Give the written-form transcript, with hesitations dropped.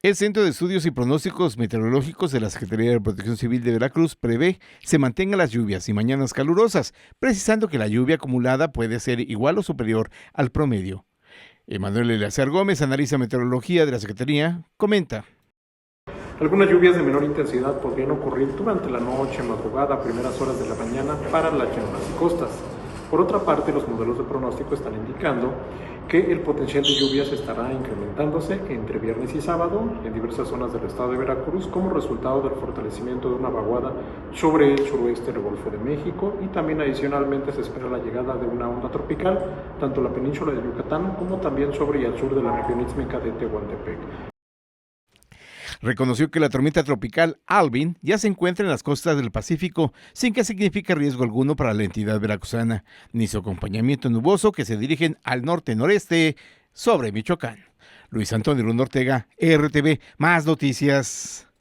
El Centro de Estudios y Pronósticos Meteorológicos de la Secretaría de Protección Civil de Veracruz prevé se mantengan las lluvias y mañanas calurosas, precisando que la lluvia acumulada puede ser igual o superior al promedio. Emanuel Eleazar Gómez, analista meteorología de la Secretaría, comenta. Algunas lluvias de menor intensidad podrían ocurrir durante la noche, madrugada, primeras horas de la mañana para las llanuras y costas. Por otra parte, los modelos de pronóstico están indicando que el potencial de lluvias estará incrementándose entre viernes y sábado en diversas zonas del estado de Veracruz como resultado del fortalecimiento de una vaguada sobre el suroeste del Golfo de México, y también adicionalmente se espera la llegada de una onda tropical tanto en la península de Yucatán como también sobre y al sur de la región istmica de Tehuantepec. Reconoció que la tormenta tropical Alvin ya se encuentra en las costas del Pacífico, sin que signifique riesgo alguno para la entidad veracruzana, ni su acompañamiento nuboso que se dirigen al norte-noreste sobre Michoacán. Luis Antonio Ortega, RTV, más noticias.